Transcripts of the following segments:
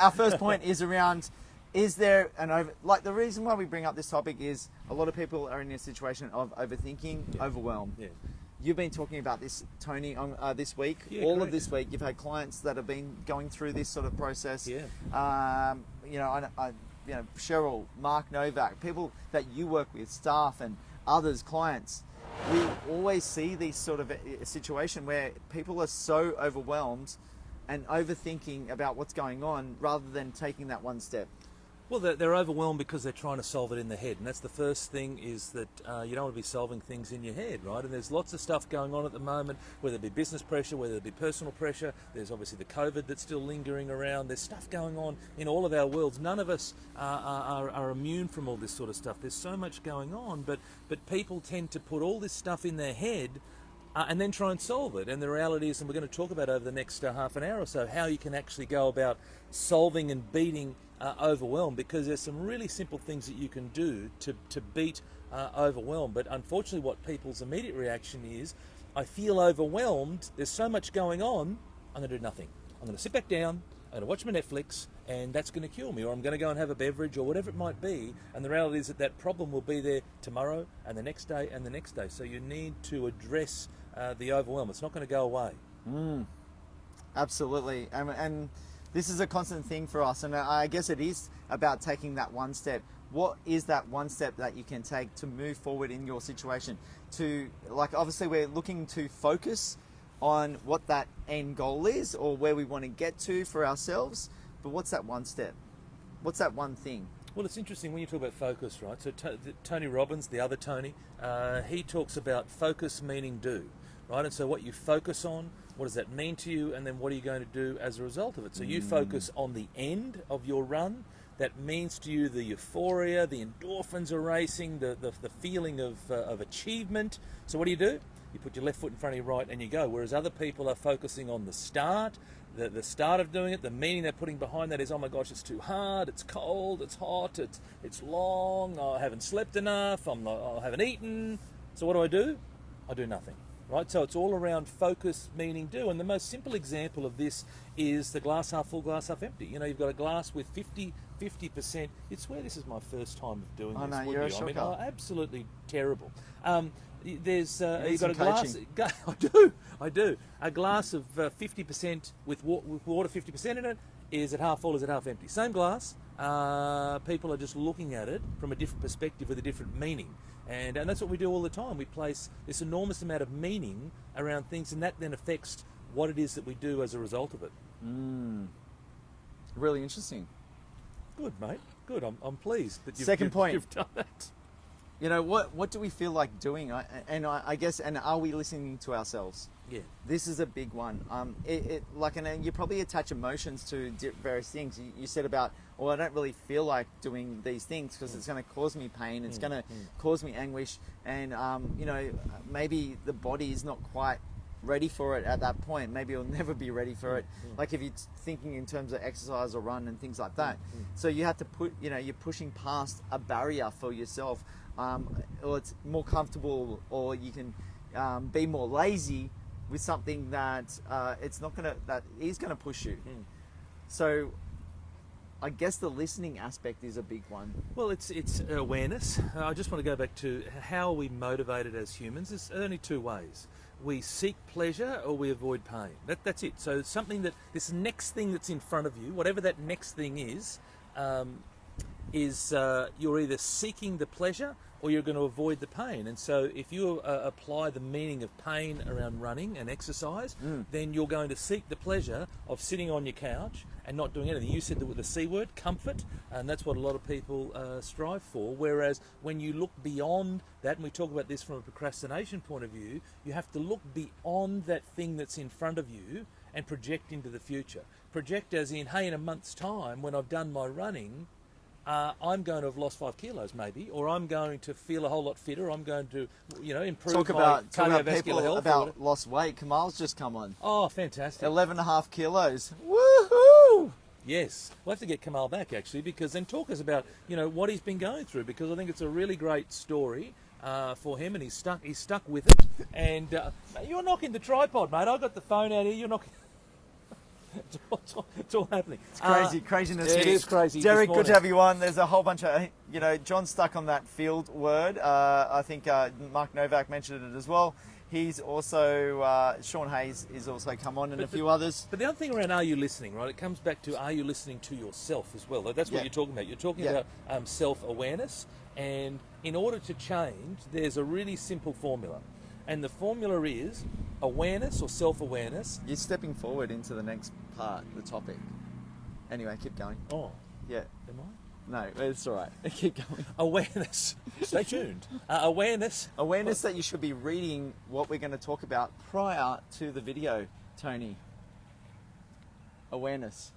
our first point is around, is there an like the reason why we bring up this topic is a lot of people are in a situation of overthinking, overwhelm. Yeah. You've been talking about this, Tony, on this week. Yeah, all correct. of this week, you've had clients that have been going through this sort of process. Yeah. Cheryl, Mark Novak, people that you work with, staff and others, clients. We always see these sort of a situation where people are so overwhelmed and overthinking about what's going on rather than taking that one step. Well, they're overwhelmed because they're trying to solve it in their head. And that's the first thing, is that you don't want to be solving things in your head, right? And there's lots of stuff going on at the moment, whether it be business pressure, whether it be personal pressure. There's obviously the COVID that's still lingering around. There's stuff going on in all of our worlds. None of us are immune from all this sort of stuff. There's so much going on, but people tend to put all this stuff in their head and then try and solve it. And the reality is, and we're going to talk about over the next half an hour or so, how you can actually go about solving and beating overwhelm, because there's some really simple things that you can do to beat overwhelm. But unfortunately, what people's immediate reaction is, I feel overwhelmed, there's so much going on, I'm going to do nothing. I'm going to sit back down, I'm going to watch my Netflix, and that's going to kill me, or I'm going to go and have a beverage, or whatever it might be. And the reality is that problem will be there tomorrow and the next day and the next day. So you need to address the overwhelm. It's not going to go away. Absolutely. And this is a constant thing for us, and I guess it is about taking that one step. What is that one step that you can take to move forward in your situation? Obviously we're looking to focus on what that end goal is, or where we want to get to for ourselves, but what's that one step? What's that one thing? Well, it's interesting when you talk about focus, right? So Tony Robbins, the other Tony, he talks about focus meaning do, right? And so what you focus on, what does that mean to you? And then what are you going to do as a result of it? So you focus on the end of your run. That means to you the euphoria, the endorphins are racing, the feeling of achievement. So what do? You put your left foot in front of your right and you go. Whereas other people are focusing on the start, the start of doing it. The meaning they're putting behind that is, oh my gosh, it's too hard, it's cold, it's hot, it's long, I haven't slept enough, I haven't eaten. So what do? I do nothing. Right, so it's all around focus, meaning do. And the most simple example of this is the glass half full, glass half empty. You know, you've got a glass with 50%. You'd swear this is my first time of doing this. No, you're a shocker. Absolutely terrible. There's you've got a coaching. glass. I do. A glass of 50% with water 50% in it. Is it half full? Is it half empty? Same glass. People are just looking at it from a different perspective with a different meaning. And that's what we do all the time. We place this enormous amount of meaning around things, and that then affects what it is that we do as a result of it. Really interesting. Good, mate. Good. I'm pleased that Second point. You've done that. You know, what do we feel like doing? I guess, and are we listening to ourselves? Yeah. This is a big one. And you probably attach emotions to various things. You said about, well, I don't really feel like doing these things because it's going to cause me pain. It's going to cause me anguish. And, maybe the body is not quite ready for it at that point. Maybe it'll never be ready for it. Like if you're thinking in terms of exercise or run and things like that. So you have to you're pushing past a barrier for yourself. Or it's more comfortable, or you can be more lazy with something that that is gonna push you. So I guess the listening aspect is a big one. Well, it's awareness. I just want to go back to how are we motivated as humans. There's only two ways. We seek pleasure or we avoid pain. That's it. So something that this next thing that's in front of you, whatever that next thing is you're either seeking the pleasure or you're going to avoid the pain. And so if you apply the meaning of pain around running and exercise, then you're going to seek the pleasure of sitting on your couch and not doing anything. You said the C word, comfort, and that's what a lot of people strive for. Whereas when you look beyond that, and we talk about this from a procrastination point of view, you have to look beyond that thing that's in front of you and project into the future. Project as in, hey, in a month's time, when I've done my running, I'm going to have lost 5 kilos maybe, or I'm going to feel a whole lot fitter, I'm going to, improve my cardiovascular health. About lost weight. Kamal's just come on. Oh, fantastic. 11.5 kilos. Woohoo! Yes. We'll have to get Kamal back, actually, because then talk us about, what he's been going through, because I think it's a really great story for him, and he's stuck with it. And you're knocking the tripod, mate. I've got the phone out here, you're knocking... It's all happening. It's crazy, craziness. It here. is crazy. Derek, this good to morning. have you on. There's a whole bunch of, John's stuck on that field word. I think Mark Novak mentioned it as well. He's also, Sean Hayes is also come on, and a few others. But the other thing around are you listening, right? It comes back to are you listening to yourself as well? That's what Yeah. you're talking about. You're talking Yeah. about self-awareness, and in order to change, there's a really simple formula. And the formula is awareness or self-awareness. You're stepping forward into the next part, the topic. Anyway, keep going. Oh, Yeah. am I? No, it's all right. Keep going. Awareness. Stay tuned. Awareness. Awareness that you should be reading what we're going to talk about prior to the video, Tony. Awareness.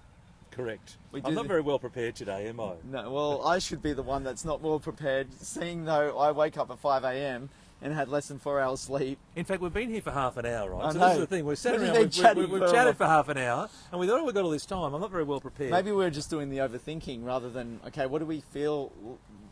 Correct. We do I'm not the- very well prepared today, am I? No, well, I should be the one that's not well prepared, seeing though I wake up at 5 a.m. and had less than 4 hours sleep. In fact, we've been here for half an hour, right? I So know. this is the thing. We've sat We've around, been we've chatting for- chatted for half an hour, and we thought we got all this time. I'm not very well prepared. Maybe we're just doing the overthinking rather than, okay, what do we feel,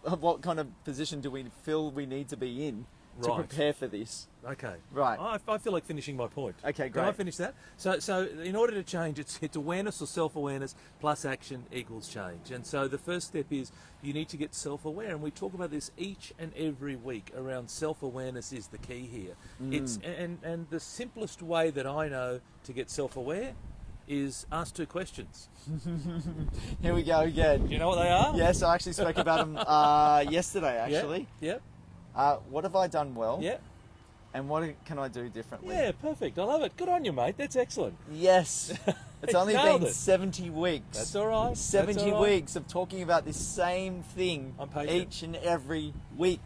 what kind of position do we feel we need to be in to Right. prepare for this? Okay. Right. I feel like finishing my point. Okay, Can I great. finish that? So in order to change, it's awareness or self-awareness plus action equals change. And so the first step is you need to get self-aware. And we talk about this each and every week around self-awareness is the key here. It's and the simplest way that I know to get self-aware is ask two questions. Here we go again. Do you know what they are? Yes, I actually spoke about them yesterday, actually. Yeah. What have I done well? Yeah. And what can I do differently? Yeah, perfect. I love it. Good on you, mate. That's excellent. Yes. It's only Nailed been it. 70 weeks. That's all right. 70 That's all right. weeks of talking about this same thing I'm patient. each and every week.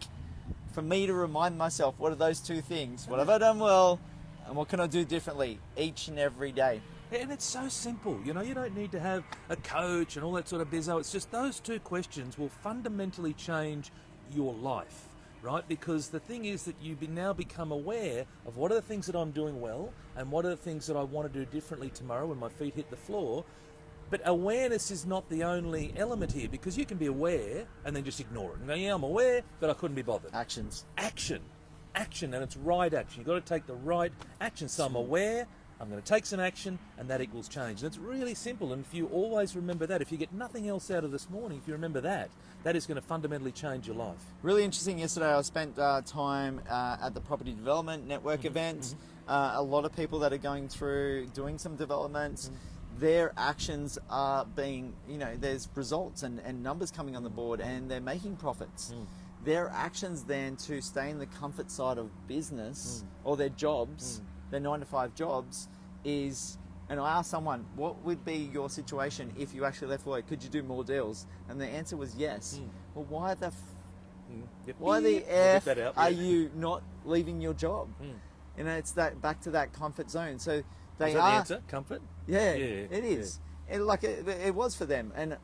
For me to remind myself, what are those two things? What have I done well? And what can I do differently each and every day? And it's so simple. You know, you don't need to have a coach and all that sort of bizzo. It's just those two questions will fundamentally change your life, right? Because the thing is that you now become aware of what are the things that I'm doing well and what are the things that I want to do differently tomorrow when my feet hit the floor. But awareness is not the only element here, because you can be aware and then just ignore it. And go, yeah, I'm aware, but I couldn't be bothered. Actions. Action, and it's right action. You've got to take the right action. So I'm aware, I'm going to take some action, and that equals change. And it's really simple. And if you always remember that, if you get nothing else out of this morning, if you remember that, that is going to fundamentally change your life. Really interesting. Yesterday I spent time at the property development network event. A lot of people that are going through doing some developments, their actions are being, there's results and numbers coming on the board, and they're making profits. Their actions then to stay in the comfort side of business or their jobs, their 9-to-5 jobs, is, and I asked someone, what would be your situation if you actually left work? Could you do more deals? And the answer was yes. Well, why the Yep. why the I'll get F that out, are yeah. you not leaving your job? It's that back to that comfort zone. So they Is that are. the answer? Comfort? Yeah, Yeah, it is. It was for them, and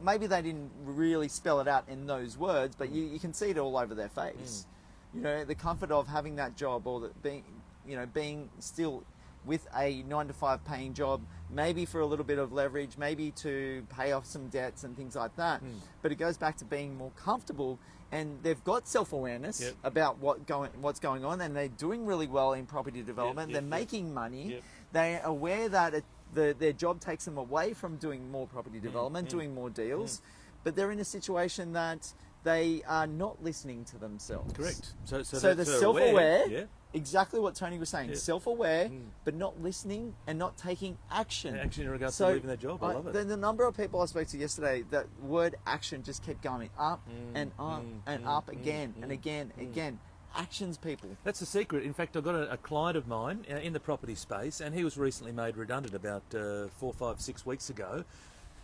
maybe they didn't really spell it out in those words, but you can see it all over their face. The comfort of having that job, or being still with a 9-to-5 paying job, maybe for a little bit of leverage, maybe to pay off some debts and things like that. But it goes back to being more comfortable, and they've got self-awareness Yep. about what's going on, and they're doing really well in property development. Yep, They're yep. making money. Yep. They're aware that their job takes them away from doing more property development, doing more deals, but they're in a situation that they are not listening to themselves. Correct. So So they're so self-aware, Yeah. exactly what Tony was saying, Yeah. self-aware, but not listening and not taking action. Action in regards to leaving their job. I love it. The number of people I spoke to yesterday, that word action just kept going up and up and up again and again and again. Actions, people. That's the secret. In fact, I've got a client of mine in the property space, and he was recently made redundant about 4, 5, 6 weeks ago.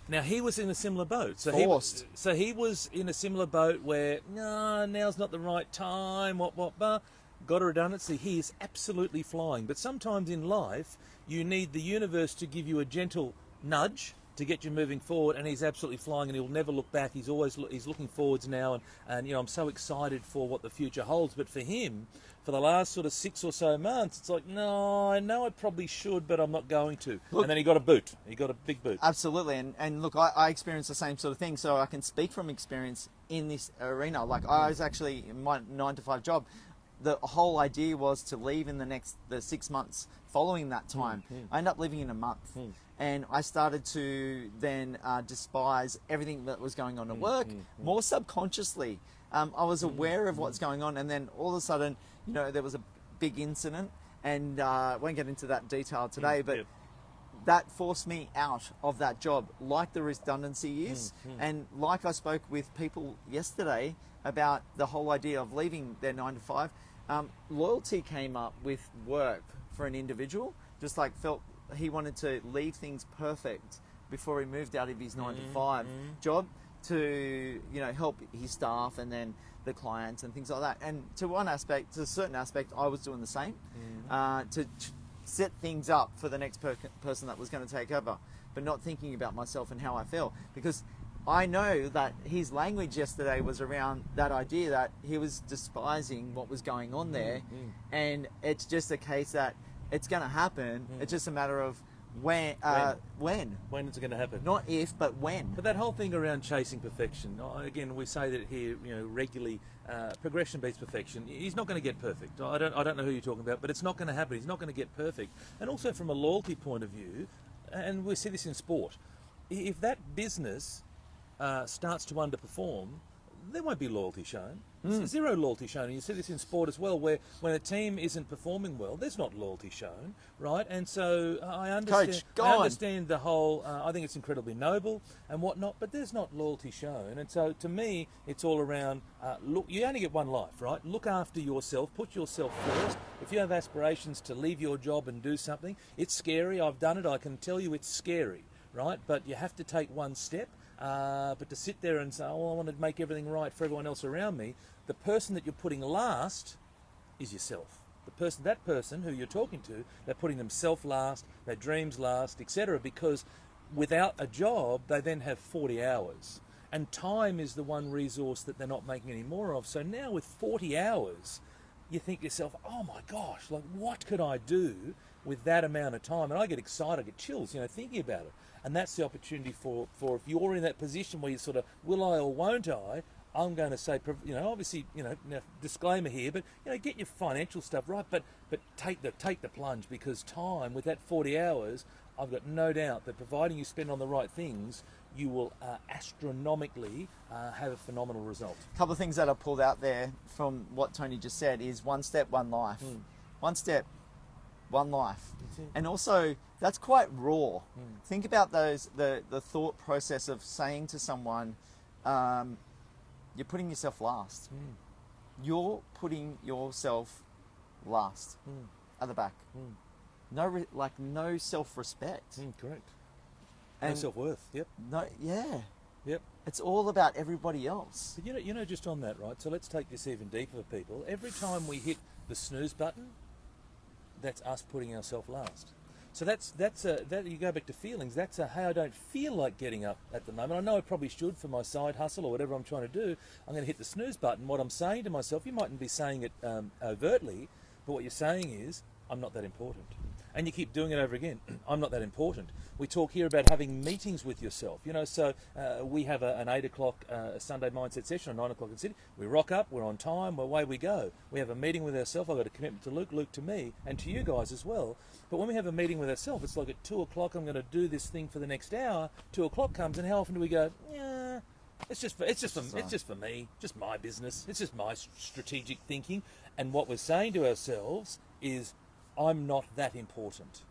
Now, he was in a similar boat. So Forced. He was in a similar boat where, no, now's not the right time, blah. Got a redundancy. He is absolutely flying. But sometimes in life, you need the universe to give you a gentle nudge to get you moving forward, and he's absolutely flying, and he'll never look back. He's looking forwards now, and I'm so excited for what the future holds. But for him, for the last sort of 6 or so months, it's like, no, I know I probably should, but I'm not going to. Look, and then he got a boot. He got a big boot. Absolutely, and look, I experienced the same sort of thing, so I can speak from experience in this arena. Like, I was actually in my 9-to-5 job. the whole idea was to leave in the 6 months following that time. I ended up leaving in a month. And I started to then despise everything that was going on at work, more subconsciously. I was aware of what's going on, and then all of a sudden, there was a big incident, and I won't get into that detail today, but that forced me out of that job, like the redundancy is, and like I spoke with people yesterday about the whole idea of leaving their 9 to 5. Loyalty came up with work for an individual, just like felt he wanted to leave things perfect before he moved out of his 9 to 5 job to help his staff and then the clients and things like that. And to a certain aspect, I was doing the same to set things up for the next person that was going to take over, but not thinking about myself and how I feel, because I know that his language yesterday was around that idea that he was despising what was going on there, and it's just a case that it's going to happen. It's just a matter of when it's going to happen. Not if, but when. But that whole thing around chasing perfection, again, we say that here, regularly, progression beats perfection. He's not going to get perfect. I don't know who you're talking about, but it's not going to happen. He's not going to get perfect. And also from a loyalty point of view, and we see this in sport, if that business starts to underperform, there won't be loyalty shown. Zero loyalty shown. And you see this in sport as well, where when a team isn't performing well, there's not loyalty shown, right? And so I understand, Coach, I understand the whole, I think it's incredibly noble and whatnot, but there's not loyalty shown. And so to me, it's all around, look, you only get one life, right? Look after yourself, put yourself first. If you have aspirations to leave your job and do something, it's scary. I've done it. I can tell you it's scary, right? But you have to take one step. But to sit there and say, oh, I want to make everything right for everyone else around me, the person that you're putting last is yourself. That person who you're talking to, they're putting themselves last, their dreams last, etc. Because without a job, they then have 40 hours. And time is the one resource that they're not making any more of. So now with 40 hours, you think to yourself, oh my gosh, like what could I do with that amount of time? And I get excited, I get chills, thinking about it. And that's the opportunity for if you're in that position where you sort of, will I or won't I? I'm going to say, obviously, disclaimer here, but get your financial stuff right, but take the plunge, because time with that 40 hours, I've got no doubt that providing you spend on the right things, you will astronomically have a phenomenal result. A couple of things that I pulled out there from what Tony just said is one step, one life. One step, one life. And also, that's quite raw. Think about the thought process of saying to someone, you're putting yourself last. You're putting yourself last at the back. No self-respect. Correct. And no self-worth. Yep. No. Yeah. Yep. It's all about everybody else. But just on that, right? So let's take this even deeper for people. Every time we hit the snooze button, that's us putting ourselves last. So that you go back to feelings. That's hey, I don't feel like getting up at the moment. I know I probably should for my side hustle or whatever I'm trying to do. I'm going to hit the snooze button. What I'm saying to myself, you mightn't be saying it overtly, but what you're saying is, I'm not that important. And you keep doing it over again. I'm not that important. We talk here about having meetings with yourself. So we have an 8 o'clock Sunday mindset session, a 9 o'clock in Sydney. We rock up, we're on time, away we go. We have a meeting with ourselves. I've got a commitment to Luke to me, and to you guys as well. But when we have a meeting with ourselves, it's like at 2 o'clock, I'm going to do this thing for the next hour. 2 o'clock comes, and how often do we go, yeah, it's just for me, just my business. It's just my strategic thinking. And what we're saying to ourselves is, I'm not that important.